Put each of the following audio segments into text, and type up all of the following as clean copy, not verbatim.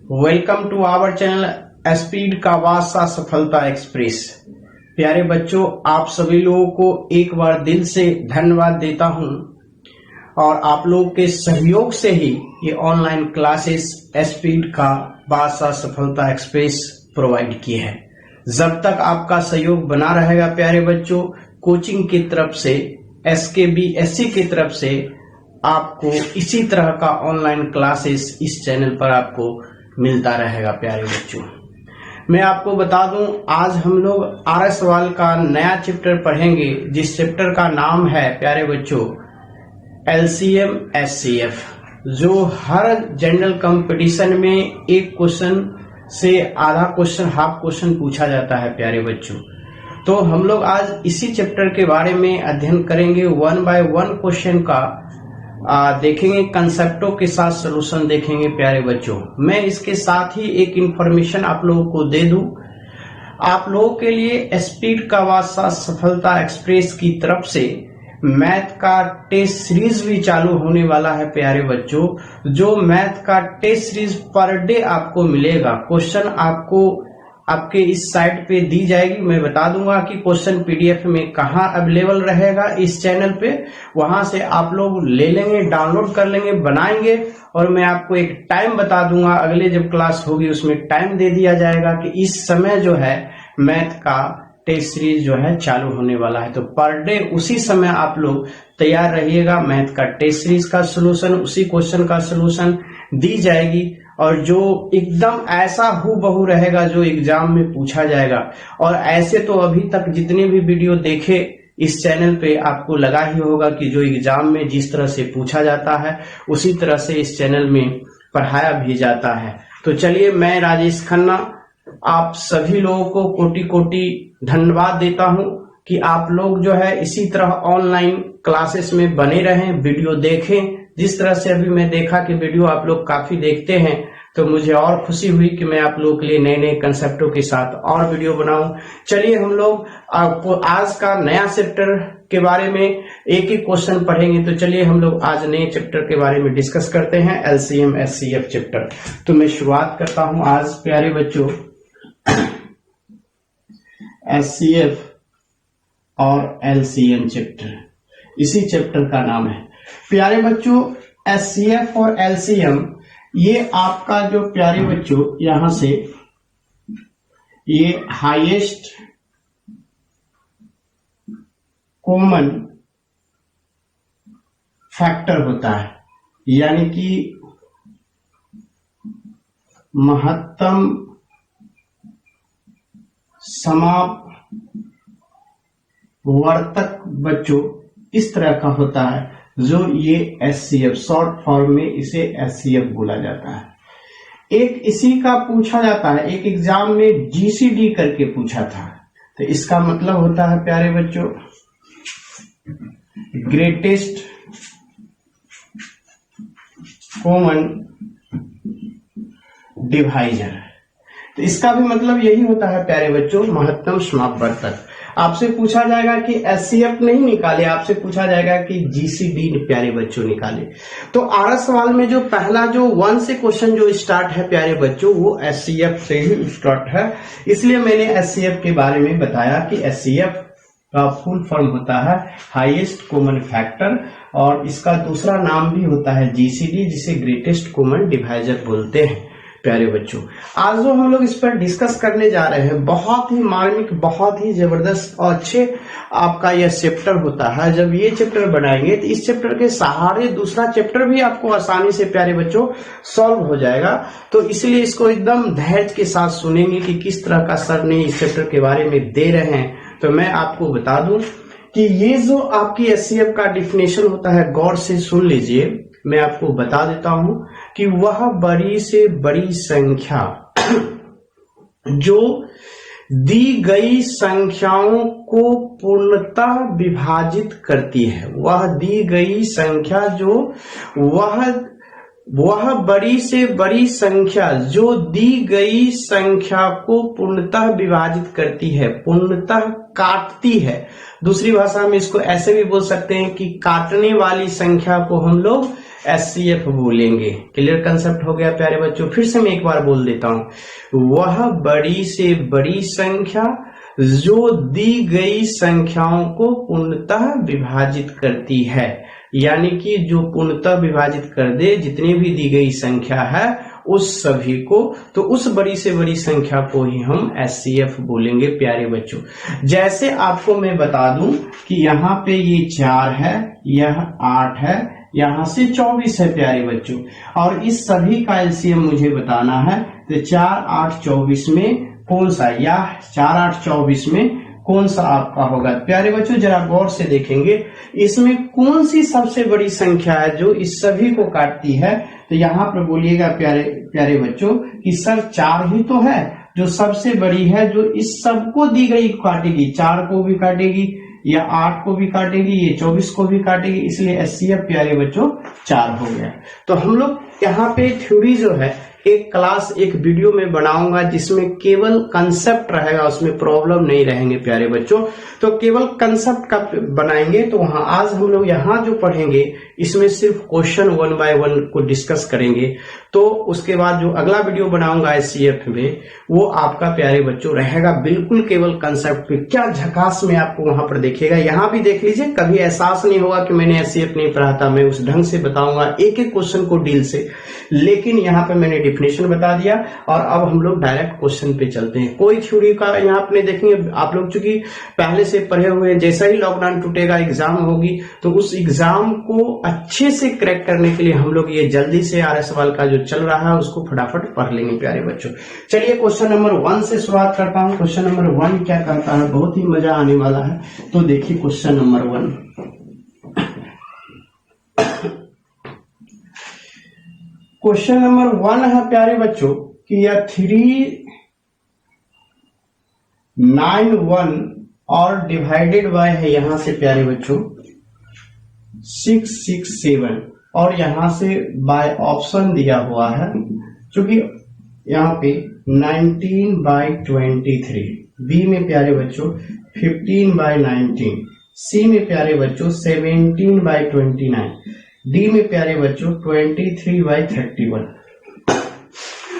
Welcome to our channel speed का वास्ता सफलता एक्सप्रेस। प्यारे बच्चों, आप सभी लोगों को एक बार दिल से धन्यवाद देता हूं और आप लोगों के सहयोग से ही ये ऑनलाइन क्लासेस स्पीड का वास्ता सफलता एक्सप्रेस प्रोवाइड किए हैं। जब तक आपका सहयोग बना रहेगा प्यारे बच्चों, कोचिंग की तरफ से SKBSC की तरफ से आपको इसी तरह का ऑनलाइन क्लासेस इस चैनल पर आपको मिलता रहेगा। प्यारे बच्चों, मैं आपको बता दूं, आज हम लोग RS सवाल का नया चैप्टर पढ़ेंगे, जिस चैप्टर का नाम है प्यारे बच्चों LCM SCF, जो हर जनरल कंपटीशन में एक क्वेश्चन से आधा क्वेश्चन, हाफ क्वेश्चन पूछा जाता है। प्यारे बच्चों, तो हम लोग आज इसी चैप्टर के बारे में अध्ययन करेंगे। 1 बाय 1 क्वेश्चन का देखेंगे, कंसेप्टों के साथ सलूशन देखेंगे। प्यारे बच्चों, मैं इसके साथ ही एक इंफॉर्मेशन आप लोगों को दे दूं। आप लोगों के लिए स्पीड का वास्ता सफलता एक्सप्रेस की तरफ से मैथ का टेस्ट सीरीज भी चालू होने वाला है। प्यारे बच्चों, जो मैथ का टेस्ट सीरीज पर डे आपको मिलेगा, क्वेश्चन आपको आपके इस साइट पे दी जाएगी। मैं बता दूंगा कि क्वेश्चन PDF में कहाँ अवेलेबल रहेगा इस चैनल पे, वहां से आप लोग ले लेंगे, डाउनलोड कर लेंगे, बनाएंगे और मैं आपको एक टाइम बता दूंगा। अगले जब क्लास होगी उसमें टाइम दे दिया जाएगा कि इस समय जो है मैथ का टेस्ट सीरीज जो है चालू होने वाला है। तो पर डे उसी समय आप लोग तैयार रहिएगा। मैथ का टेस्ट सीरीज का सोल्यूशन, उसी क्वेश्चन का सोल्यूशन दी जाएगी और जो एकदम ऐसा हूबहू रहेगा जो एग्जाम में पूछा जाएगा। और ऐसे तो अभी तक जितने भी वीडियो देखे इस चैनल पे आपको लगा ही होगा कि जो एग्जाम में जिस तरह से पूछा जाता है उसी तरह से इस चैनल में पढ़ाया भी जाता है। तो चलिए, मैं राजेश खन्ना आप सभी लोगों को कोटि कोटि धन्यवाद देता हूं कि आप लोग जो है इसी तरह ऑनलाइन क्लासेस में बने रहें, वीडियो देखें। जिस तरह से अभी मैं देखा कि वीडियो आप लोग काफी देखते हैं, तो मुझे और खुशी हुई कि मैं आप लोगों के लिए नए नए कंसेप्टों के साथ और वीडियो बनाऊं। चलिए, हम लोग आपको आज का नया चैप्टर के बारे में एक एक क्वेश्चन पढ़ेंगे। तो चलिए हम लोग आज नए चैप्टर के बारे में डिस्कस करते हैं, LCM SCF चैप्टर। तो मैं शुरुआत करता हूं आज प्यारे बच्चों SCF और LCM चैप्टर, इसी चैप्टर का नाम है। प्यारे बच्चों, SCF और LCM ये आपका जो प्यारे बच्चों यहां से ये हाईएस्ट कॉमन फैक्टर होता है, यानी कि महत्तम समापवर्तक बच्चों इस तरह का होता है, जो ये SCF शॉर्ट फॉर्म में इसे SCF बोला जाता है। एक इसी का पूछा जाता है, एक एग्जाम में GCD करके पूछा था। तो इसका मतलब होता है प्यारे बच्चों ग्रेटेस्ट कॉमन डिवाइजर। तो इसका भी मतलब यही होता है प्यारे बच्चों, महत्तम समापवर्तक। आपसे पूछा जाएगा कि SCF नहीं निकाले, आपसे पूछा जाएगा कि GCD प्यारे बच्चों निकाले। तो RS सवाल में जो पहला जो 1 से क्वेश्चन जो स्टार्ट है प्यारे बच्चों, वो SCF से ही स्टार्ट है। इसलिए मैंने SCF के बारे में बताया कि SCF का फुल फॉर्म होता है हाईएस्ट कॉमन फैक्टर, और इसका दूसरा नाम भी होता है GCD, जिसे ग्रेटेस्ट कॉमन डिवाइजर बोलते हैं। प्यारे बच्चों, आज जो हम लोग इस पर डिस्कस करने जा रहे हैं, बहुत ही मार्मिक, बहुत ही जबरदस्त और अच्छे आपका यह चैप्टर होता है। जब ये चैप्टर बनाएंगे तो इस चैप्टर के सहारे दूसरा चैप्टर भी आपको आसानी से प्यारे बच्चों सॉल्व हो जाएगा। तो इसलिए इसको एकदम धैर्य के साथ सुनेंगे कि किस तरह का सर ने इस चैप्टर के बारे में दे रहे हैं। तो मैं आपको बता दूं कि ये जो आपकी SCF का डिफिनेशन होता है, गौर से सुन लीजिए। मैं आपको बता देता हूं कि वह बड़ी से बड़ी संख्या जो दी गई संख्याओं को पूर्णतः विभाजित करती है, वह दी गई संख्या जो वह बड़ी से बड़ी संख्या जो दी गई संख्या को पूर्णतः विभाजित करती है, पूर्णतः काटती है। दूसरी भाषा में इसको ऐसे भी बोल सकते हैं कि काटने वाली संख्या को हम लोग SCF बोलेंगे। क्लियर कंसेप्ट हो गया प्यारे बच्चों। फिर से मैं एक बार बोल देता हूं, वह बड़ी से बड़ी संख्या जो दी गई संख्याओं को पूर्णतः विभाजित करती है, यानी कि जो पूर्णतः विभाजित कर दे जितनी भी दी गई संख्या है उस सभी को, तो उस बड़ी से बड़ी संख्या को ही हम SCF बोलेंगे प्यारे बच्चों। जैसे आपको मैं बता दूं कि यहाँ पे ये 4 है, यह 8 है, यहां से 24 है प्यारे बच्चों, और इस सभी का एलसीएम मुझे बताना है। तो 4 8 24 में कौन सा, या 4 8 24 में कौन सा आपका होगा प्यारे बच्चों। जरा गौर से देखेंगे इसमें कौन सी सबसे बड़ी संख्या है जो इस सभी को काटती है। तो यहाँ पर बोलिएगा प्यारे प्यारे बच्चों कि सर 4 ही तो है जो सबसे बड़ी है, जो इस सबको दी गई काटेगी, 4 को भी काटेगी, या 8 को भी काटेगी, ये 24 को भी काटेगी, इसलिए SCF प्यारे बच्चों 4 हो गया। तो हम लोग यहाँ पे थ्योरी जो है एक क्लास एक वीडियो में बनाऊंगा जिसमें केवल कंसेप्ट रहेगा, उसमें प्रॉब्लम नहीं रहेंगे प्यारे बच्चों। तो केवल कंसेप्ट का बनाएंगे। तो वहां आज हम लोग यहाँ जो पढ़ेंगे इसमें सिर्फ क्वेश्चन 1 बाय 1 को डिस्कस करेंगे। तो उसके बाद जो अगला वीडियो बनाऊंगा SCF में वो आपका प्यारे बच्चों रहेगा बिल्कुल केवल कंसेप्ट पे। क्या झकास में आपको वहां पर देखिएगा, यहाँ भी देख लीजिए, कभी एहसास नहीं होगा कि मैंने SCF नहीं पढ़ा था। मैं उस ढंग से बताऊंगा एक एक क्वेश्चन को डील से, लेकिन यहाँ पे मैंने डेफिनेशन बता दिया। और अब हम लोग डायरेक्ट क्वेश्चन पे चलते हैं। कोई थ्योरी का यहाँ पे देखेंगे आप लोग, चूंकि पहले से पढ़े हुए हैं, जैसा ही लॉकडाउन टूटेगा एग्जाम होगी तो उस एग्जाम को अच्छे से क्रैक करने के लिए हम लोग ये जल्दी से RS सवाल का जो चल रहा है उसको फटाफट पढ़ लेंगे प्यारे बच्चों। चलिए क्वेश्चन नंबर 1 से शुरुआत करता हूं। क्वेश्चन नंबर 1 क्या कहता है, बहुत ही मजा आने वाला है। तो देखिए क्वेश्चन नंबर 1, क्वेश्चन नंबर 1 है प्यारे बच्चों कि यह 391 और डिवाइडेड बाय है यहां से प्यारे बच्चों 667, और यहां से बाय ऑप्शन दिया हुआ है, क्योंकि यहाँ पे 19/23, बी में प्यारे बच्चों 15/19, सी में प्यारे बच्चों 17/29, डी में प्यारे बच्चों 23/31।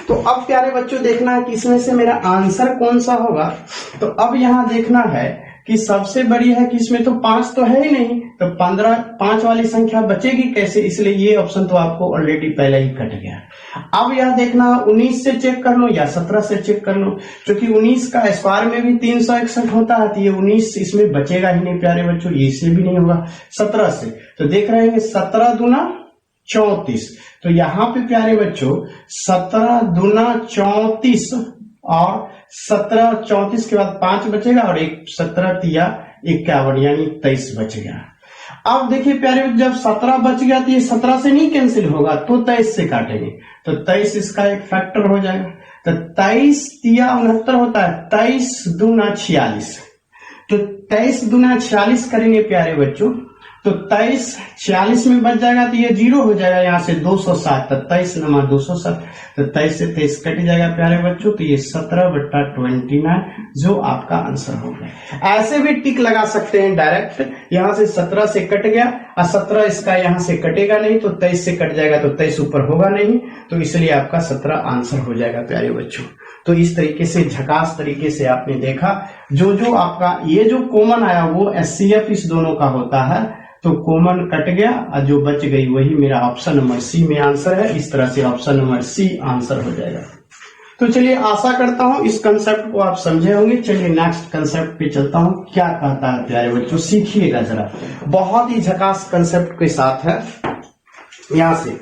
तो अब प्यारे बच्चों देखना है कि इसमें से मेरा आंसर कौन सा होगा। तो अब यहां देखना है कि सबसे बड़ी है कि इसमें तो 5 तो है ही नहीं, तो 5 वाली संख्या बचेगी कैसे, इसलिए ये ऑप्शन तो आपको ऑलरेडी पहले ही कट गया। अब यह देखना 19 से चेक कर लो या 17 से चेक कर लो, क्योंकि 19 का स्क्वायर में भी 361 होता है, तो ये 19 इसमें बचेगा ही नहीं प्यारे बच्चों, ये इससे भी नहीं होगा। 17 से तो देख रहे हैं 17 दूना 34, तो यहाँ पे प्यारे बच्चों 17 दूना 34 और 17 34 के बाद 5 बचेगा और एक 17 तिया 51 यानी 23 बचेगा। अब देखिए प्यारे जब 17 बच गया तो ये 17 से नहीं कैंसिल होगा, तो 23 से काटेंगे, तो 23 इसका एक फैक्टर हो जाएगा। तो 23 तिया 69 होता है, 23 दूना 46, तो 23 दूना 46 करेंगे प्यारे बच्चों, तो 23 46 में बच जाएगा तो ये 0 हो जाएगा, यहाँ से 260, तो 23 नमा 260, तो 23 से 23 कट जाएगा प्यारे बच्चों, तो ये 17/29 जो आपका आंसर हो गया। ऐसे भी टिक लगा सकते हैं डायरेक्ट, यहाँ से 17 से कट गया और 17 इसका यहाँ से कटेगा नहीं, तो 23 से कट जाएगा, तो 23 ऊपर होगा नहीं, तो इसलिए आपका 17 आंसर हो जाएगा प्यारे बच्चों। तो इस तरीके से झकास तरीके से आपने देखा, जो आपका ये जो कॉमन आया वो SCF इस दोनों का होता है, तो कॉमन कट गया और जो बच गई वही मेरा ऑप्शन नंबर सी में आंसर है। इस तरह से ऑप्शन नंबर सी आंसर हो जाएगा। तो चलिए आशा करता हूं इस कंसेप्ट को आप समझे होंगे। चलिए नेक्स्ट कंसेप्ट पे चलता हूं, क्या कहता है प्यारे बच्चों, सीखिएगा जरा, बहुत ही झकास कंसेप्ट के साथ है। यहां से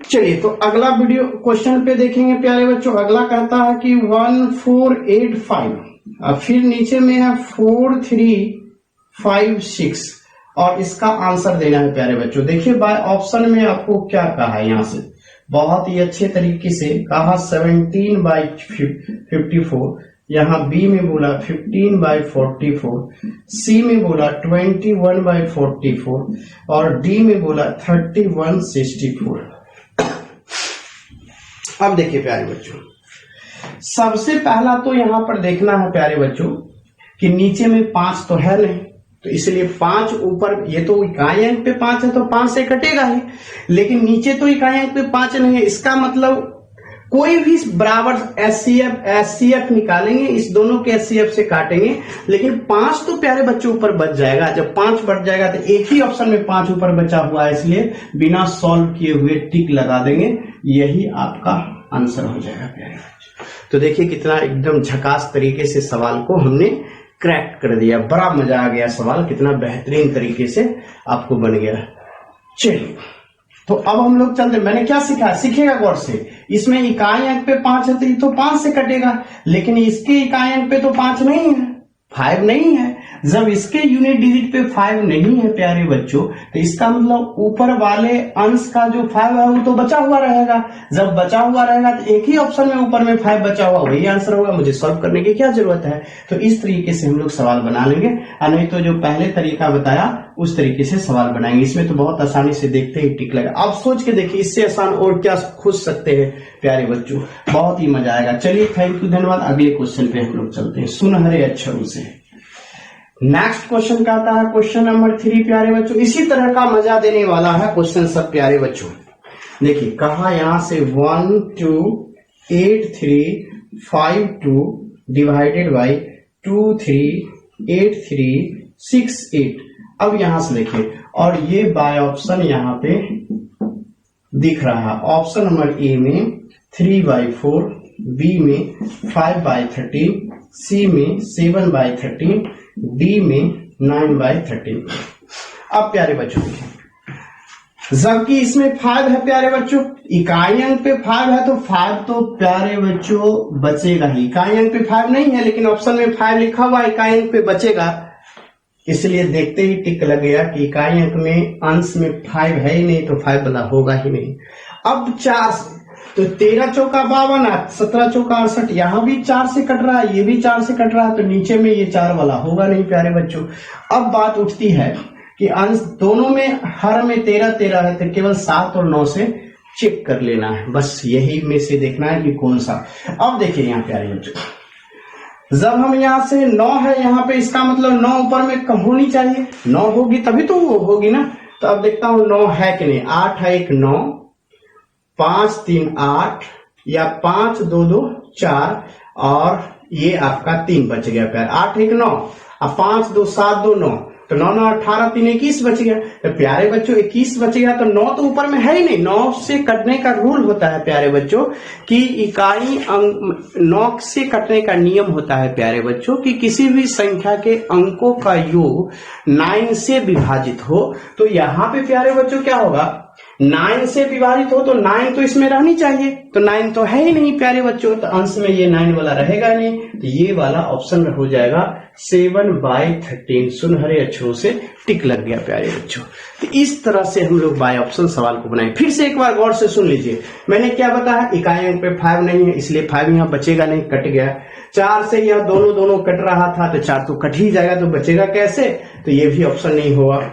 चलिए तो अगला वीडियो क्वेश्चन पे देखेंगे प्यारे बच्चों। अगला कहता है कि 1485 और फिर नीचे में है 4356 और इसका आंसर देना है प्यारे बच्चों। देखिए बाय ऑप्शन में आपको क्या कहा है, यहां से बहुत ही अच्छे तरीके से कहा 17/54, यहाँ बी में बोला 15/44, सी में बोला 21/44 और डी में बोला 31/64। अब देखिए प्यारे बच्चों, सबसे पहला तो यहां पर देखना है प्यारे बच्चों कि नीचे में 5 तो है नहीं, तो इसलिए 5 ऊपर, ये तो इकाई अंक पे 5 है तो 5 से कटेगा ही, लेकिन नीचे तो इकाई अंक पे 5 नहीं है। इसका मतलब कोई भी बराबर एचसीएफ निकालेंगे, इस दोनों के एचसीएफ से काटेंगे, लेकिन 5 तो प्यारे बच्चों ऊपर बच जाएगा। जब 5 बच जाएगा तो एक ही ऑप्शन में 5 ऊपर बचा हुआ है, इसलिए बिना सॉल्व किए हुए टिक लगा देंगे, यही आपका आंसर हो जाएगा प्यारे बच्चों। तो देखिए कितना एकदम झकास तरीके से सवाल को हमने क्रैक कर दिया, बड़ा मजा आ गया, सवाल कितना बेहतरीन तरीके से आपको बन गया। चलिए तो अब हम लोग चलते, मैंने क्या सीखा, सीखेगा गौर से। इसमें इकाई अंक पे 5 है तो ये तो 5 से कटेगा, लेकिन इसके इकाई अंक पे तो 5 नहीं है, 5 नहीं है। जब इसके यूनिट डिजिट पे 5 नहीं है प्यारे बच्चों, तो इसका मतलब ऊपर वाले अंश का जो 5 है वो तो बचा हुआ रहेगा। जब बचा हुआ रहेगा तो एक ही ऑप्शन में ऊपर में 5 बचा हुआ, वही आंसर होगा, मुझे सॉल्व करने की क्या जरूरत है। तो इस तरीके से हम लोग सवाल बना लेंगे, और नहीं तो जो पहले तरीका बताया उस तरीके से सवाल बनाएंगे। इसमें तो बहुत आसानी से देखते ही टिक लगा। आप सोच के देखिए इससे आसान और क्या खोज सकते हैं प्यारे बच्चों, बहुत ही मजा आएगा। चलिए थैंक यू, धन्यवाद। अगले क्वेश्चन पे हम लोग चलते हैं सुनहरे अक्षरों से। नेक्स्ट क्वेश्चन क्या आता है, क्वेश्चन नंबर 3 प्यारे बच्चों। इसी तरह का मजा देने वाला है क्वेश्चन सब प्यारे बच्चों। देखिए कहा यहां से 1 2 8 3 5 2 डिवाइडेड बाई 2 3 8 3 6 8। अब यहां से देखिए, और ये बाय ऑप्शन यहां पे दिख रहा है। ऑप्शन नंबर ए में 3/4, बी में 5/13, सी में 7/13, डी में 9/13। अब प्यारे बच्चों जबकि इसमें 5 है प्यारे बच्चों, इकाई अंक पे 5 है तो 5 तो प्यारे बच्चों बचेगा ही। इकाई अंक पे 5 नहीं है, लेकिन ऑप्शन में 5 लिखा हुआ इकाई अंक पे बचेगा, इसलिए देखते ही टिक लग गया कि इकाई अंक में अंश में 5 है ही नहीं, तो 5 वाला होगा ही नहीं। अब 4 से तो 13 चौका 52, 17 चौका 68, यहां भी 4 से कट रहा है, ये भी 4 से कट रहा है, तो नीचे में ये 4 वाला होगा नहीं प्यारे बच्चों। अब बात उठती है कि अंश दोनों में, हर में 13 13 है, तो केवल 7 और 9 से चेक कर लेना है, बस यही में से देखना है कि कौन सा। अब देखिए यहाँ प्यारे बच्चों, जब हम यहां से 9 है यहाँ पे, इसका मतलब 9 ऊपर में कम होनी चाहिए, 9 होगी तभी तो वो होगी ना। तो अब देखता हूं 9 है कि नहीं। 8 है 1 9, 5 3 8, या 5 2 2 4, और ये आपका 3 बच गया प्यारे। 8 1 9, अब 5 2 7 2 9, तो 9 9 18 3 21 बच गया। तो प्यारे बच्चों 21 बच गया, तो 9 तो ऊपर में है ही नहीं। 9 से कटने का रूल होता है प्यारे बच्चों कि इकाई अंक 9 से कटने का नियम होता है प्यारे बच्चों कि किसी भी संख्या के अंकों का योग 9 से विभाजित हो, तो यहाँ पे प्यारे बच्चों क्या होगा, 9 से विभाजित हो तो 9 तो इसमें रहनी चाहिए, तो 9 तो है ही नहीं प्यारे बच्चों, तो अंश में ये 9 वाला रहेगा नहीं, तो ये वाला ऑप्शन हो जाएगा 7/13। सुनहरे अक्षरों से टिक लग गया प्यारे बच्चों। तो इस तरह से हम लोग बाय ऑप्शन सवाल को बनाए। फिर से एक बार गौर से सुन लीजिए, मैंने क्या बताया, इकाई अंक पे 5 नहीं है, इसलिए 5 यहाँ बचेगा नहीं, कट गया। 4 से यह दोनों कट रहा था, तो 4 तो कट ही जाएगा, तो बचेगा कैसे, तो ये भी ऑप्शन नहीं होगा।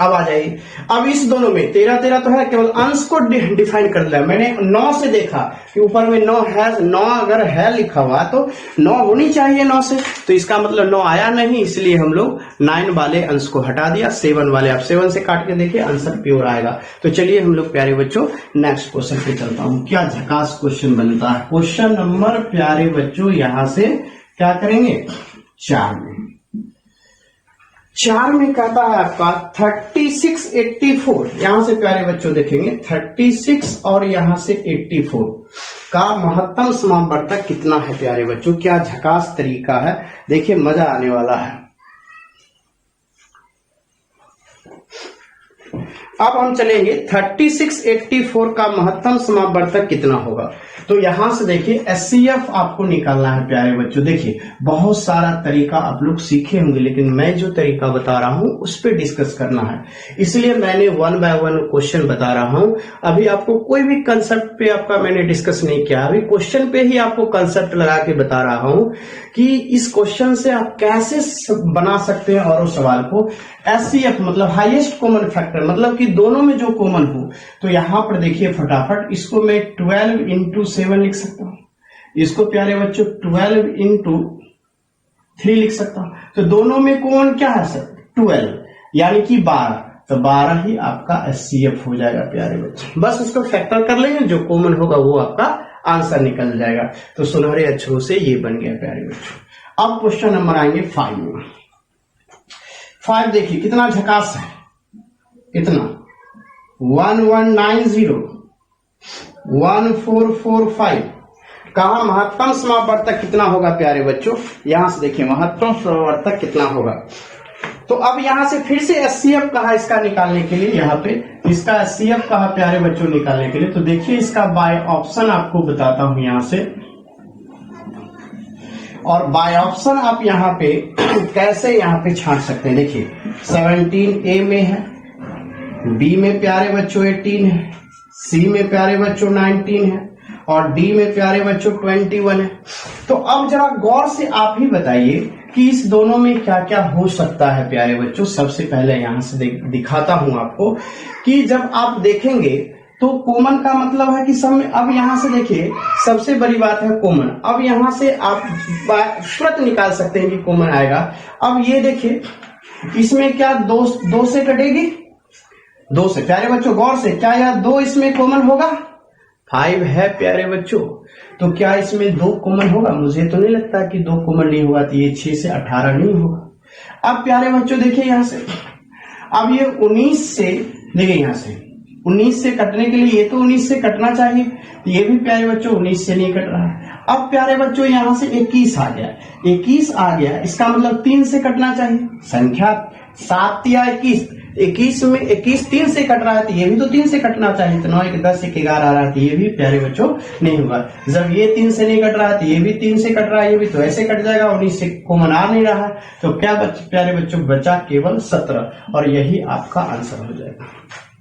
अब आ जाइए, अब इस दोनों में 13 13 तो है, केवल अंश को डिफाइन कर लिया मैंने। 9 से देखा कि ऊपर में 9 है, 9 अगर है लिखा हुआ तो 9 होनी चाहिए 9 से, तो इसका मतलब 9 आया नहीं, इसलिए हम लोग 9 वाले अंश को हटा दिया, 7 वाले। आप 7 से काट के देखिए आंसर प्योर आएगा। तो चलिए हम लोग प्यारे बच्चों नेक्स्ट क्वेश्चन पे चलता हूं, क्या झकास क्वेश्चन बनता है। क्वेश्चन नंबर प्यारे बच्चों यहां से क्या करेंगे, 4 में। 4 में कहता है आपका 36 84। यहां से प्यारे बच्चों देखेंगे 36 और यहां से 84 का महत्तम समापवर्तक कितना है प्यारे बच्चों। क्या झकास तरीका है, देखिए मजा आने वाला है। अब हम चलेंगे 36 84 का महत्तम समापवर्तक कितना होगा। तो यहां से देखिए एचसीएफ आपको निकालना है प्यारे बच्चों। देखिए बहुत सारा तरीका आप लोग सीखे होंगे, लेकिन मैं जो तरीका बता रहा हूं उस पर डिस्कस करना है, इसलिए मैंने 1 बाय 1 क्वेश्चन बता रहा हूं। अभी आपको कोई भी कंसेप्ट पे आपका मैंने डिस्कस नहीं किया, अभी क्वेश्चन पे ही आपको कंसेप्ट लगा के बता रहा हूं कि इस क्वेश्चन से आप कैसे बना सकते हैं और उस सवाल को। एचसीएफ मतलब हाईएस्ट कॉमन फैक्टर, मतलब कि दोनों में जो कॉमन हो। तो यहां पर देखिए फटाफट, इसको मैं 12 × 7 लिख सकता हूं। इसको प्यारे बच्चों 12 × 3 लिख सकता हूं। तो दोनों में कौन क्या है सर 12 यानी कि 12, तो 12 ही आपका HCF हो जाएगा प्यारे बच्चे। बस इसको फैक्टर कर लेंगे, जो कॉमन होगा वो आपका आंसर निकल जाएगा। तो सुनहरे अक्षरों से ये बन गया प्यारे बच्चों। अब क्वेश्चन नंबर आएंगे 5 में। 5 देखिए कितना झकास है, कितना 1190 1445। कहा महत्तम समावर्तक कितना होगा प्यारे बच्चों, यहां से देखिए महत्तम समावर्तक कितना होगा। तो अब यहां से फिर से HCF कहा इसका निकालने के लिए, यहाँ पे इसका HCF कहा प्यारे बच्चों निकालने के लिए। तो देखिए इसका बाय ऑप्शन आपको बताता हूं यहां से, और बाय ऑप्शन आप यहाँ पे कैसे यहाँ पे छांट सकते हैं। देखिए 17A में है, B में प्यारे बच्चों 18 है, C में प्यारे बच्चों 19 है, और D में प्यारे बच्चों 21 है। तो अब जरा गौर से आप ही बताइए कि इस दोनों में क्या क्या हो सकता है प्यारे बच्चों। सबसे पहले यहां से दिखाता हूं आपको कि जब आप देखेंगे तो कॉमन का मतलब है कि सब में। अब यहां से देखिए सबसे बड़ी बात है कॉमन। अब यहां से आप तुरंत निकाल सकते हैं कि कॉमन आएगा। अब ये देखिए इसमें क्या 2 से कटेगी, 2 से प्यारे बच्चों गौर से, क्या यह 2 इसमें कॉमन होगा, 5 है प्यारे बच्चों। तो क्या इसमें 2 कॉमन होगा, मुझे तो नहीं लगता कि 2 कॉमन नहीं होगा। तो ये 6 से 18 नहीं होगा। अब प्यारे बच्चों देखिए यहां से, अब ये 19 से, देखिए यहां से 19 से कटने के लिए ये तो 19 से कटना चाहिए, तो ये भी प्यारे बच्चों 19 से नहीं कट रहा है। अब प्यारे बच्चों यहां से 21 आ गया, 21 आ गया, इसका मतलब 3 से कटना चाहिए। संख्या 7 या 21, 21 में 21 3 से कट रहा है, तो ये भी तो 3 से कटना चाहिए। तो 9 1 10 1 11 आ रहा है, तो ये भी प्यारे बच्चों नहीं होगा। जब ये 3 से नहीं कट रहा है, तो ये भी 3 से कट रहा है, ये भी तो ऐसे कट जाएगा, 19 से कॉमन आ नहीं रहा है। तो क्या प्यारे बच्चों बचा केवल 17, और यही आपका आंसर हो जाएगा।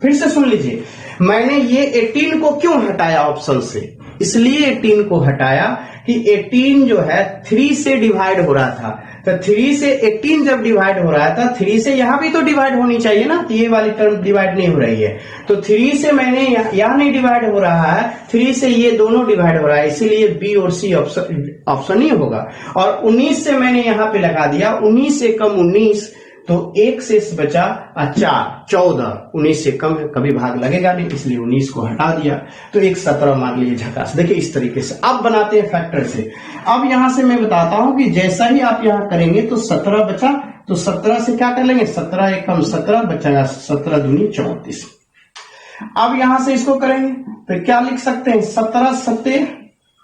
फिर से सुन लीजिए, मैंने ये 18 को क्यों हटाया ऑप्शन से, इसलिए 18 को हटाया कि 18 जो है 3 से डिवाइड हो रहा था। तो 3 से 18 जब डिवाइड हो रहा था, 3 से यहां भी तो डिवाइड होनी चाहिए ना, तो ये वाली टर्म डिवाइड नहीं हो रही है। तो 3 से मैंने यहां नहीं डिवाइड हो रहा है, 3 से ये दोनों डिवाइड हो रहा है, इसीलिए बी और सी ऑप्शन नहीं होगा। और 19 से मैंने यहां पे लगा दिया, 19 से कम 19, तो 1 से बचा 4 14, 19 से कम है, कभी भाग लगेगा नहीं, इसलिए 19 को हटा दिया। तो एक 17 मान लीजिए झकास। देखिए इस तरीके से अब बनाते हैं फैक्टर से। अब यहां से मैं बताता हूं कि जैसा ही आप यहां करेंगे तो 17 बचा, तो 17 से क्या कर लेंगे, 17 1 कम 17 बचेगा, 17 दूनी 34। अब यहां से इसको करेंगे तो क्या लिख सकते हैं, 17 7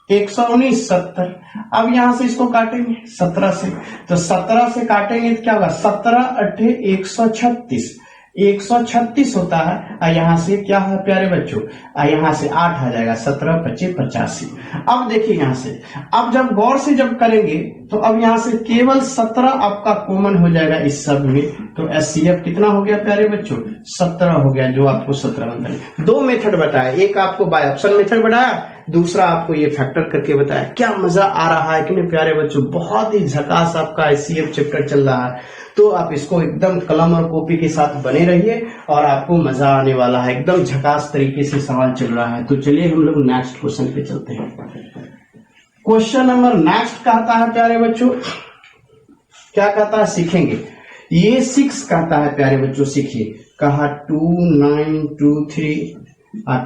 119 70। अब यहां से इसको काटेंगे 17 से, तो 17 से काटेंगे तो क्या होगा, 17 8 136, 136 होता है। और यहां से क्या है प्यारे बच्चों, यहां से 8 आ जाएगा, 17 25 85। अब देखिए यहां से, अब जब गौर से जब करेंगे तो अब यहां से केवल 17 आपका कॉमन हो जाएगा इस सब में। तो HCF कितना हो गया प्यारे बच्चों, 17 हो गया, जो आपको 17 बताया। 2 मेथड बताया, एक आपको बाय ऑप्शन मेथड बताया, दूसरा आपको ये फैक्टर करके बताया। क्या मजा आ रहा है कि नहीं प्यारे बच्चों, बहुत ही झकास आपका HCF चैप्टर चल रहा है। तो आप इसको एकदम कलम और कॉपी के साथ बने रहिए और आपको मजा आने वाला है, एकदम झकास तरीके से सवाल चल रहा है। तो चलिए हम लोग नेक्स्ट क्वेश्चन पे चलते हैं। क्वेश्चन नंबर नेक्स्ट कहता है प्यारे बच्चों, क्या कहता है, सीखेंगे। ये 6 कहता है प्यारे बच्चों, सीखिए। कहा 2 9 2 3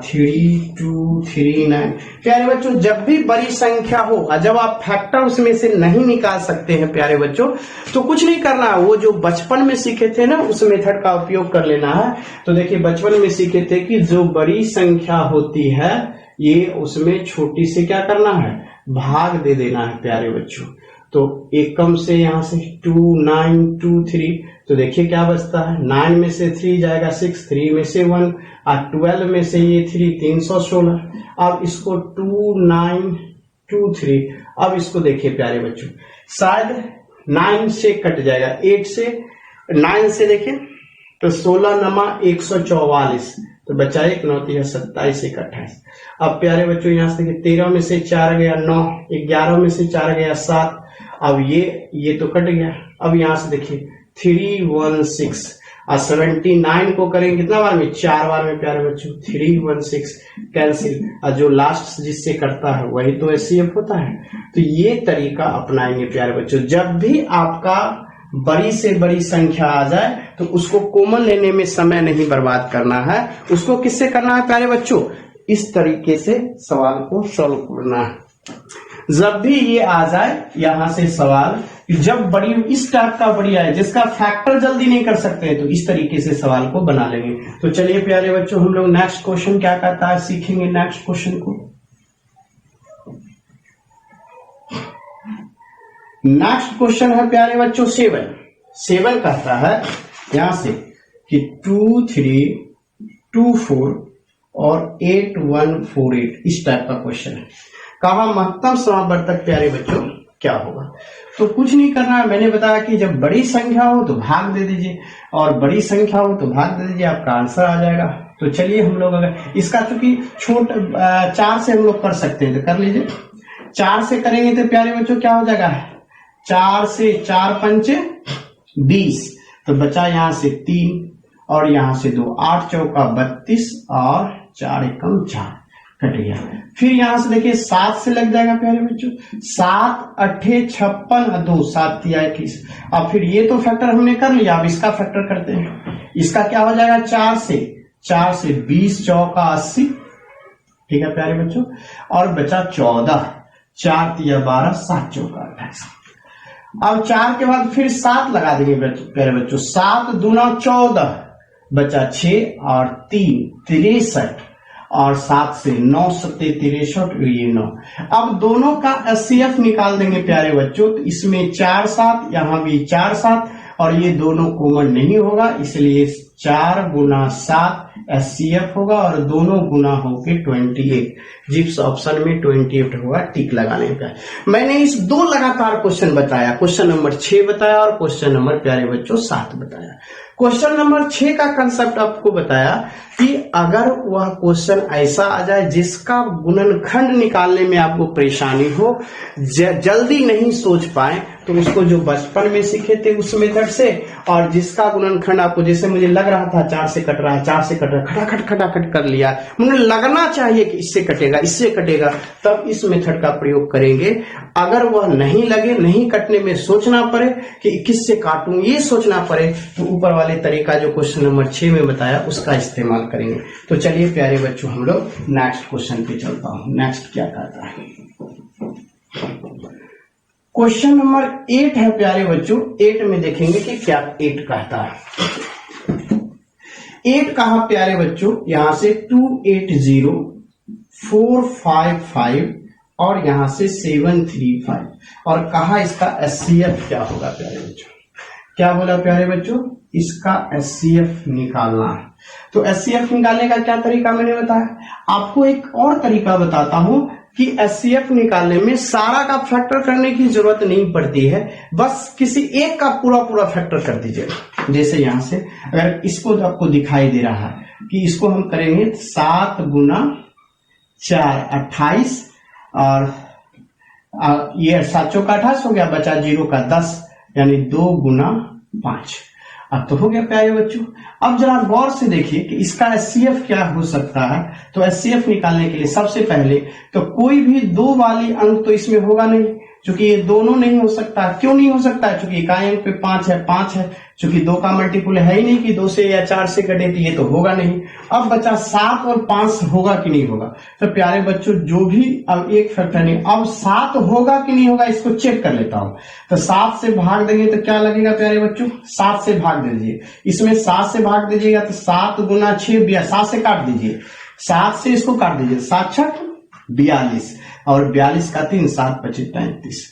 3 2 3 9। प्यारे बच्चों जब भी बड़ी संख्या हो और जब आप फैक्टर उसमें से नहीं निकाल सकते हैं प्यारे बच्चों, तो कुछ नहीं करना है, वो जो बचपन में सीखे थे ना उस मेथड का उपयोग कर लेना है। तो देखिए बचपन में सीखे थे कि जो बड़ी संख्या होती है ये उसमें छोटी से क्या करना है, भाग दे देना है प्यारे बच्चों। तो एकम से यहां से 2 9 2 3, तो देखिए क्या बचता है, 9 में से 3 जाएगा 6, 3 में से 1 और 12 में से ये 3 316। अब इसको 2 9 2 3, अब इसको देखिए प्यारे बच्चों, शायद 9 से कट जाएगा, 8 से 9 से देखिए तो 16 नमा 144, तो बचा 1 9 3 27 1 28। अब प्यारे बच्चों यहां से देखिए 13 में से 4 गया 9, 11 में से 4 गया 7। अब ये तो कट गया। अब यहां से देखिए 3 1 6, और 79 को करेंगे कितना बार में, 4 बार में प्यारे बच्चों, 3 1 6 कैंसिल, और जो लास्ट जिससे करता है वही तो HCF होता है। तो ये तरीका अपनाएंगे प्यारे बच्चों। जब भी आपका बड़ी से बड़ी संख्या आ जाए तो उसको कॉमन लेने में समय नहीं बर्बाद करना है, उसको किससे करना है प्यारे बच्चों, इस तरीके से सवाल को सॉल्व करना है। जब भी ये आ जाए यहां से सवाल, जब बड़ी इस टाइप का बड़ी आए जिसका फैक्टर जल्दी नहीं कर सकते तो इस तरीके से सवाल को बना लेंगे। तो चलिए प्यारे बच्चों हम लोग नेक्स्ट क्वेश्चन क्या कहता है सीखेंगे नेक्स्ट क्वेश्चन को। नेक्स्ट क्वेश्चन है प्यारे बच्चों 7 कहता है यहां से कि 2 3 2 4 और 8 1 4 8 इस टाइप का क्वेश्चन है। कहा महत्तम समावर्तक प्यारे बच्चों क्या होगा। तो कुछ नहीं करना है, मैंने बताया कि जब बड़ी संख्या हो तो भाग दे दीजिए, और बड़ी संख्या हो तो भाग दे दीजिए, आपका आंसर आ जाएगा। तो चलिए हम लोग अगर इसका चूंकि 4 से हम लोग कर सकते हैं तो कर लीजिए। 4 से करेंगे तो प्यारे बच्चों क्या हो जाएगा, 4 से 4 पंचे 20, तो बचा यहां से 3 और यहां से 2, 8 चौका 32 और 4 एकम 4 कट गया। फिर यहां से देखिए 7 से लग जाएगा प्यारे बच्चों, 7 8 56 और 2 7 3 21। अब फिर ये तो फैक्टर हमने कर लिया, अब इसका फैक्टर करते हैं। इसका क्या हो जाएगा, 4 से 20 चौका 80, ठीक है प्यारे बच्चों, और बचा 14, 4 3 12 7 चौका 28। अब 4 के बाद फिर 7 लगा देंगे प्यारे बच्चों, 7 दूना 14, बचा 6 और 3 63, और 7 से 9 7 63, ये 9। अब दोनों का HCF निकाल देंगे प्यारे बच्चों, तो इसमें 4 7, यहां भी 4 7, और ये दोनों कॉमन नहीं होगा, इसलिए 4 गुना 7 HCF होगा, और दोनों गुना होके 28। जिप्स ऑप्शन में 28 होगा, टिक लगाने का। मैंने इस 2 लगातार क्वेश्चन बताया, क्वेश्चन नंबर 6 बताया और क्वेश्चन नंबर प्यारे बच्चों 7 बताया। क्वेश्चन नंबर 6 का कंसेप्ट आपको बताया कि अगर वह क्वेश्चन ऐसा आ जाए जिसका गुणनखंड निकालने में आपको परेशानी हो, जल्दी नहीं सोच पाए, तो उसको जो बचपन में सीखे थे उस मेथड से, और जिसका गुणनखंड आपको, जैसे मुझे लग रहा था 4 से कट रहा है, 4 से कट रहा है, खटाखट कर लिया, मुझे लगना चाहिए कि इससे कटेगा इससे कटेगा, तब इस मेथड का प्रयोग करेंगे। अगर वह नहीं लगे, नहीं कटने में सोचना पड़े कि किससे काटूं, ये सोचना पड़े, तो ऊपर वाले तरीका जो क्वेश्चन नंबर 6 में बताया उसका इस्तेमाल करेंगे। तो चलिए प्यारे बच्चों हम लोग नेक्स्ट क्वेश्चन पे चलता हूं। नेक्स्ट क्या कहता है, क्वेश्चन नंबर 8 है प्यारे बच्चों। 8 में देखेंगे कि क्या 8 कहता है। 8 कहा प्यारे बच्चों, यहां से 280 455 और यहां से 735, और कहा इसका HCF क्या होगा प्यारे बच्चों। क्या बोला प्यारे बच्चों, इसका HCF निकालना है। तो HCF निकालने का क्या तरीका मैंने बताया, आपको एक और तरीका बताता हूं कि HCF निकालने में सारा का फैक्टर करने की जरूरत नहीं पड़ती है, बस किसी एक का पूरा फैक्टर कर दीजिए। जैसे यहां से अगर इसको तो आपको दिखाई दे रहा है कि इसको हम करेंगे 7 गुना 4 28, और ये 7 चौका 28 हो गया, बचा 0 का 10, यानी 2 गुना 5। अब तो हो गया प्यारे बच्चों। अब जरा गौर से देखिए कि इसका HCF क्या हो सकता है। तो HCF निकालने के लिए सबसे पहले तो कोई भी 2 वाली अंक तो इसमें होगा नहीं, क्योंकि ये दोनों नहीं हो सकता। क्यों नहीं हो सकता है, क्योंकि इकाई अंक पे 5 है, क्योंकि 2 का मल्टीपुल है ही नहीं कि 2 से या 4 से कटे, तो ये तो होगा नहीं। अब बचा 7 और 5 होगा कि नहीं होगा। तो प्यारे बच्चों जो भी, अब एक फैक्टर नहीं, अब 7 होगा कि नहीं होगा इसको चेक कर लेता हूं। तो 7 से भाग देंगे तो क्या लगेगा प्यारे बच्चों, 7 से भाग दीजिए, इसमें 7 से भाग दीजिएगा तो 7 गुना 6 7 से काट दीजिए, 7 से इसको काट दीजिए, 7 6 42, और 42 का 3 7 25 35।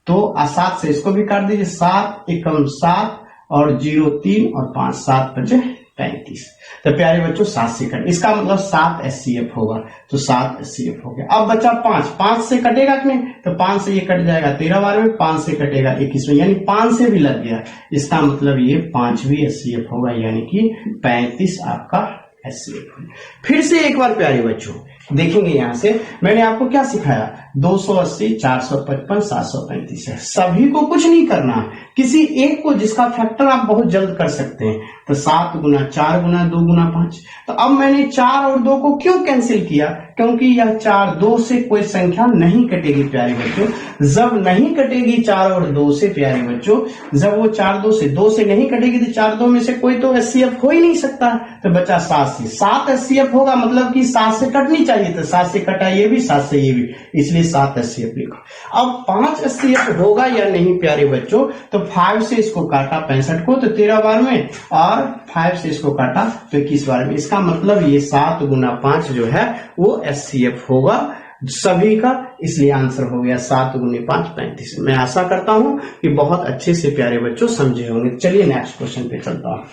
तो 7 से इसको भी काट दीजिए, 7 एकम 7 और 0 3 और 5 7 25 35। तो प्यारे बच्चों 7 से कट, इसका मतलब 7 HCF होगा। तो 7 HCF हो गया। अब बचा 5 से कटेगा कि नहीं, तो 5 से ये कट जाएगा 13 बार में, 5 से कटेगा 21 में, यानी 5 से भी लग गया। इसका मतलब ये 5 भी HCF होगा, यानी कि 35 आपका HCF। फिर से एक बार प्यारे बच्चों देखेंगे, यहां से मैंने आपको क्या सिखाया 280, 455, 735 है। सभी को कुछ नहीं करना है, किसी एक को जिसका फैक्टर आप बहुत जल्द कर सकते हैं। तो 7 गुना 4 गुना 2 गुना 5। तो अब मैंने 4 और 2 को क्यों कैंसिल किया? क्योंकि यह 4 2 से कोई संख्या नहीं कटेगी प्यारे बच्चों। जब नहीं कटेगी 4 और 2 से प्यारे बच्चों, जब वो 4 2 से नहीं कटेगी तो 4 2 में से कोई तो एचसीएफ हो ही नहीं सकता। तो बचा 7 से 7 एचसीएफ होगा, मतलब कि 7 से कटनी चाहिए, तो 7 से कटा ये भी, 7 से ये भी, इसलिए 7 एचसीएफ लिखा। अब 5 एचसीएफ होगा या नहीं प्यारे बच्चों? तो 5 से इसको काटा 65 को तो 13 बार में, और 5 से इसको काटा तो 21 बार में। इसका मतलब ये 7 गुना 5 जो है वो एचसीएफ होगा सभी का, इसलिए आंसर हो गया 7 गुने 5 35। मैं आशा करता हूं कि बहुत अच्छे से प्यारे बच्चों समझे होंगे। चलिए नेक्स्ट क्वेश्चन पे चलता हूं।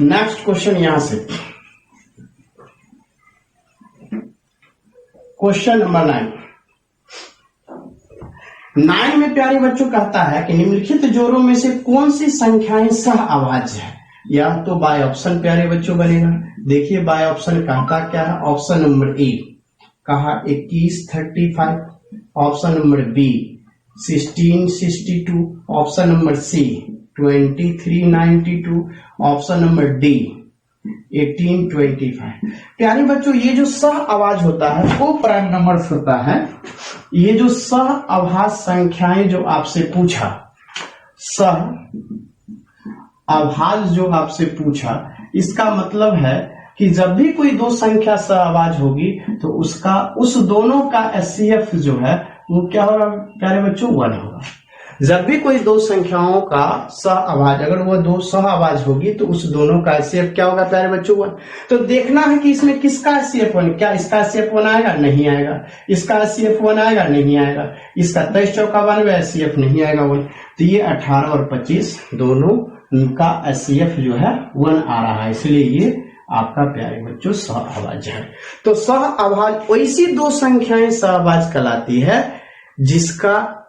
नेक्स्ट क्वेश्चन यहां से, क्वेश्चन नंबर 9 में प्यारे बच्चों कहता है कि निम्नलिखित जोड़ों में से कौन सी संख्याएं सह आवाज है? या तो बाय ऑप्शन प्यारे बच्चों बनेगा। देखिए बाय ऑप्शन कहता क्या है? ऑप्शन नंबर ए कहा 21 35, option number B 16 62, option number C 23 92, option number D 18 25। प्यारे बच्चों ये जो सह आवाज होता है वो प्राइम नंबर्स होता है। ये जो सह आवाज संख्याएं जो आपसे पूछा, सह आवाज जो आपसे पूछा, इसका मतलब है कि जब भी कोई दो संख्या सह आवाज होगी तो उसका उस दोनों का एचसीएफ जो है वो क्या होगा प्यारे बच्चों? 1 होगा। जब भी कोई दो संख्याओं का सह आवाज, अगर वो दो सह आवाज होगी तो उस दोनों का एचसीएफ क्या होगा प्यारे बच्चों? 1। तो देखना है कि इसमें किसका एचसीएफ 1, क्या इसका एचसीएफ 1 आएगा? नहीं आएगा। इसका एचसीएफ 1 आएगा? नहीं आएगा। इसका 23 चौका 92 एचसीएफ नहीं आएगा 1। तो ये 18 और 25 दोनों का एचसीएफ जो है 1 आ रहा है, इसलिए ये आपका प्यारे बच्चों सह आवाज है। तो सह आवाज वैसी दो संख्याएं सह आवाज कहलाती है जिसका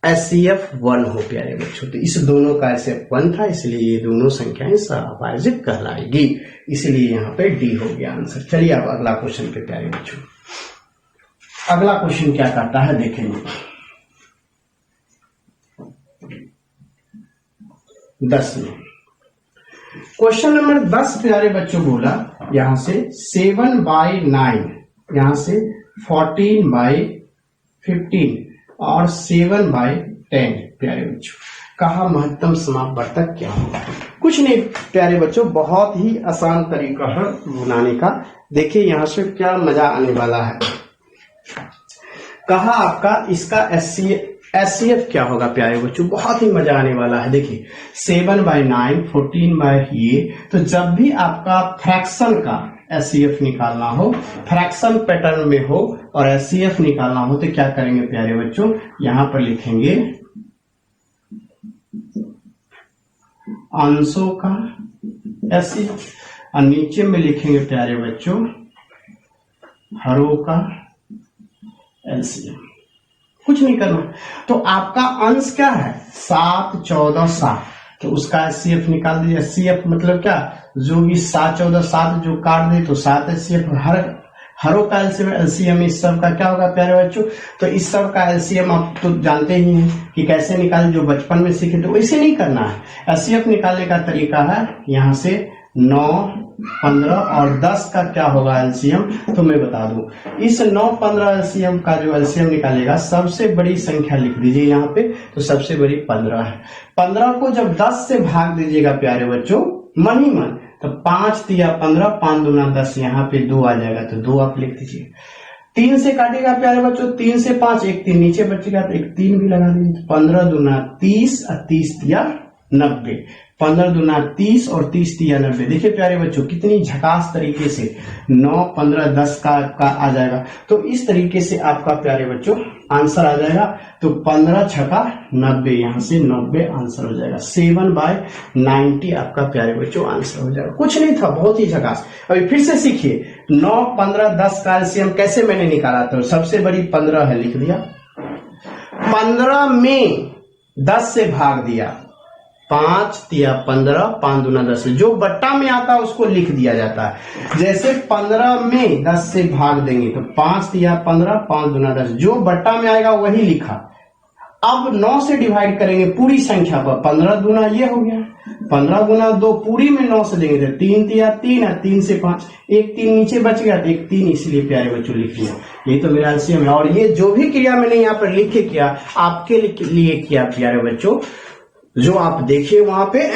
एचसीएफ 1 हो प्यारे बच्चों। तो इस दोनों का एचसीएफ 1 था, इसलिए ये दोनों संख्याएं सह आवाज कहलाएगी, इसलिए यहाँ पे डी हो गया आंसर। चलिए अब अगला क्वेश्चन पे प्यारे बच्चों, अगला क्वेश्चन क्या करता है देखेंगे। 10 में क्वेश्चन नंबर 10 प्यारे बच्चों बोला यहां से 7/9, यहां से 14/15 और 7/10 प्यारे बच्चों। कहा महत्तम समापवर्तक क्या होगा? कुछ नहीं प्यारे बच्चों, बहुत ही आसान तरीका है बनाने का। देखिए यहां से क्या मजा आने वाला है। कहा आपका इसका एचसीएफ क्या होगा प्यारे बच्चों? बहुत ही मजा आने वाला है। देखिए 7/9 14 ये, तो जब भी आपका फ्रैक्शन का एचसीएफ निकालना हो, फ्रैक्शन पैटर्न में हो और एचसीएफ निकालना हो तो क्या करेंगे प्यारे बच्चों? यहां पर लिखेंगे अंशों का एचसीएफ और नीचे में लिखेंगे प्यारे बच्चों हरों का एलसीएम। कुछ नहीं करना। तो आपका अंश क्या है? 7 14 7, तो उसका एचसीएफ निकाल दीजिए। एचसीएफ मतलब क्या? जो भी 7 14 7 जो काट दे तो 7 एचसीएफ। हरों का एलसीएम इस सब का क्या होगा प्यारे बच्चों? तो इस सब का एलसीएम आप तो जानते ही हैं कि कैसे निकालें, जो बचपन में सीखे, तो वैसे नहीं करना है। एचसीएफ निकालने का तरीका है यहां से 9 15 और 10 का क्या होगा एलसीएम, तो मैं बता दूं। इस 9 15 एलसीएम का जो एलसीएम निकालेगा, सबसे बड़ी संख्या लिख दीजिए यहाँ पे, तो सबसे बड़ी 15 है। 15 को जब 10 से भाग दीजिएगा प्यारे बच्चों मन ही मन, तो 5 तिया 15, 5 दूना 10, यहाँ पे 2 आ जाएगा, तो 2 आप लिख दीजिए। 3 से काटेगा प्यारे बच्चों, 3 से 5, एक 3 नीचे बचेगा तो एक 3 भी लगा दीजिए। 15 दूना 30 और 30 तिया 90, 15 दूना 30 और 30 तिया 90। देखिए प्यारे बच्चों कितनी झकास तरीके से 9 15 10 का आ जाएगा। तो इस तरीके से आपका प्यारे बच्चों आंसर आ जाएगा। तो 15 छका 90, यहां से 90 आंसर हो जाएगा। 7/90 आपका प्यारे बच्चों आंसर हो जाएगा। कुछ नहीं था, बहुत ही झकास। अभी फिर से सीखिए 9 15 10 का एलसीएम कैसे मैंने निकाला था। सबसे बड़ी 15 है, लिख दिया। 15 में 10 से भाग दिया 5 तिया 15, 5 दूना 10। जो बट्टा में आता है उसको लिख दिया जाता है। जैसे 15 में 10 से भाग देंगे तो 5 तिया 15, 5 दूना 10। जो बट्टा में आएगा वही लिखा। अब 9 से डिवाइड करेंगे पूरी संख्या पर, 15 दूना ये हो गया, 15 गुना 2 पूरी में 9 से देंगे तो 3 तिया 3 है, 3 से 5, एक 3 नीचे बच गया तो एक 3, इसलिए प्यारे बच्चों लिख लिया। ये तो मेरा एलसीएम है। और ये जो भी क्रिया मैंने यहाँ पर लिख के किया आपके लिए किया प्यारे बच्चों, जो आप देखिए वहां पे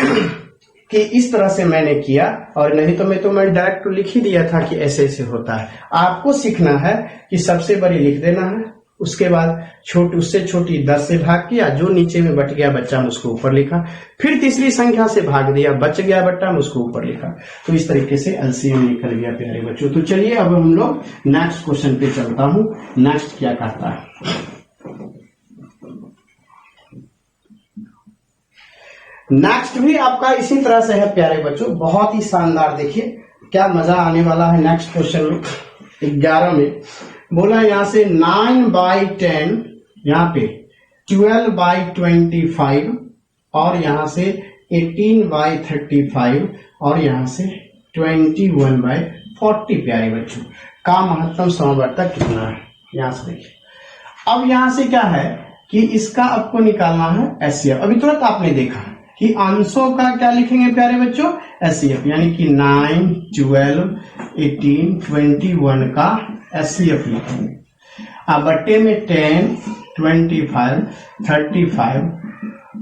कि इस तरह से मैंने किया, और नहीं तो मैं डायरेक्ट लिख ही दिया था कि ऐसे ऐसे होता है। आपको सीखना है कि सबसे बड़ी लिख देना है, उसके बाद छोटी उससे छोटी 10 से भाग किया, जो नीचे में बच गया बच्चा में उसको ऊपर लिखा, फिर तीसरी संख्या से भाग दिया, बच गया बट्टा में उसको ऊपर लिखा। तो इस तरीके से एलसीएम निकल गया प्यारे बच्चों। तो चलिए अब हम लोग नेक्स्ट क्वेश्चन पे चलता हूं। नेक्स्ट क्या कहता है, नेक्स्ट भी आपका इसी तरह से है प्यारे बच्चों, बहुत ही शानदार। देखिए क्या मजा आने वाला है नेक्स्ट क्वेश्चन में। 11 में बोला यहां से 9/10, यहाँ पे 12/25, और यहां से 18/35, और यहां से 21/40 प्यारे बच्चों का महत्तम समवर्तक कितना है, यहां से देखिए। अब यहां से क्या है कि इसका आपको निकालना है एचसीएफ। अभी तुरंत आपने देखा कि अंशों का क्या लिखेंगे प्यारे बच्चों, एचसीएफ, यानी कि 9, 12, 18, 21 का एचसीएफ लिखेंगे। अब बट्टे में 10, 25, 35,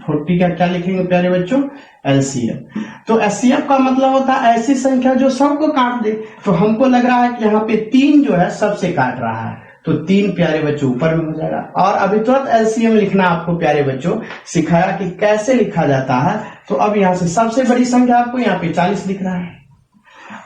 40 का क्या लिखेंगे प्यारे बच्चों, एलसीएफ। तो एचसीएफ का मतलब होता है ऐसी संख्या जो सबको काट दे। तो हमको लग रहा है कि यहाँ पे 3 जो है सबसे काट रहा है, तो 3 प्यारे बच्चों ऊपर में हो जाएगा। और अभी तुरंत एलसीएम लिखना आपको प्यारे बच्चों सिखाया कि कैसे लिखा जाता है। तो अब यहाँ से सबसे बड़ी संख्या आपको यहाँ पे 40 दिख रहा है।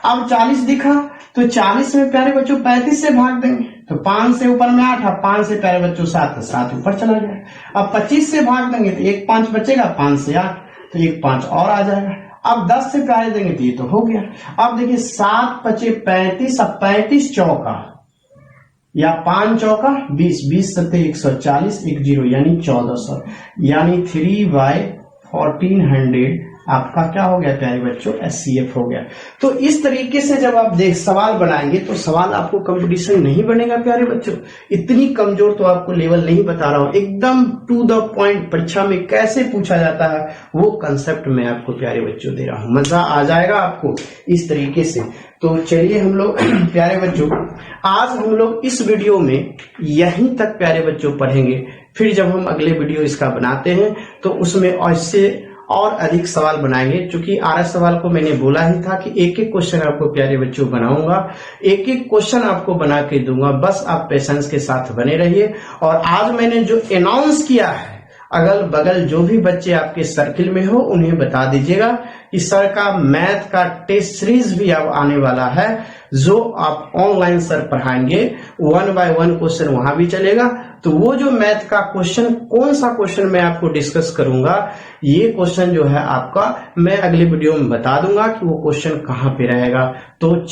अब 40 दिखा तो 40 में प्यारे बच्चों 35 से भाग देंगे, तो 5 से ऊपर में 8, 5 से प्यारे बच्चों 7, 7 ऊपर चला गया। अब 25 से भाग देंगे तो 1 5 बचेगा, 5 से 8 तो 1 5 और आ जाएगा। अब 10 से प्यारे देंगे तो ये तो हो गया। अब देखिए 7 5 35, अब 35 चौका या 5 चौका 20, 20 सत्ते 140, 1 0 यानी 1400, यानी 3/1400 आपका क्या हो गया प्यारे बच्चों, एचसीएफ हो गया। तो इस तरीके से जब आप सवाल बनाएंगे तो सवाल आपको कंपटीशन नहीं बनेगा प्यारे बच्चों। इतनी कमजोर तो आपको लेवल नहीं बता रहा हूं, एकदम टू द पॉइंट परीक्षा में कैसे पूछा जाता है वो कंसेप्ट मैं आपको प्यारे बच्चों दे रहा हूं। मजा आ जाएगा आपको इस तरीके से। तो चलिए हम लोग प्यारे बच्चों आज हम लोग इस वीडियो में यहीं तक प्यारे बच्चों पढ़ेंगे। फिर जब हम अगले वीडियो इसका बनाते हैं तो उसमें ऐसे और अधिक सवाल बनाएंगे। क्योंकि 8 सवाल को मैंने बोला ही था कि एक एक क्वेश्चन आपको प्यारे बच्चों बनाऊंगा, एक एक क्वेश्चन आपको बना के दूंगा, बस आप पेशेंस के साथ बने रहिए। और आज मैंने जो अनाउंस किया है अगल बगल जो भी बच्चे आपके सर्किल में हो उन्हें बता दीजिएगा कि सर का मैथ का टेस्ट सीरीज भी अब आने वाला है, जो आप ऑनलाइन सर पढ़ाएंगे। 1 by 1 क्वेश्चन वहां भी चलेगा। तो वो जो मैथ का क्वेश्चन, कौन सा क्वेश्चन मैं आपको डिस्कस करूंगा, ये क्वेश्चन जो है आपका मैं अगले वीडियो में बता दूंगा कि वो क्वेश्चन कहाँ पे रहेगा। तो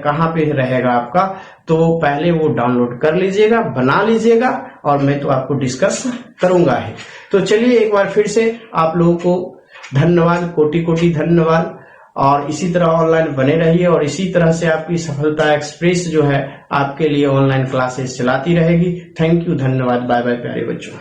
कहाँ पे रहेगा आपका, तो पहले वो डाउनलोड कर लीजिएगा, बना लीजिएगा, और मैं तो आपको डिस्कस करूंगा ही। तो चलिए एक बार फिर से आप लोगों को धन्यवाद, कोटि कोटि धन्यवाद। और इसी तरह ऑनलाइन बने रहिए, और इसी तरह से आपकी सफलता एक्सप्रेस जो है आपके लिए ऑनलाइन क्लासेस चलाती रहेगी। थैंक यू, धन्यवाद, बाय बाय प्यारे बच्चों।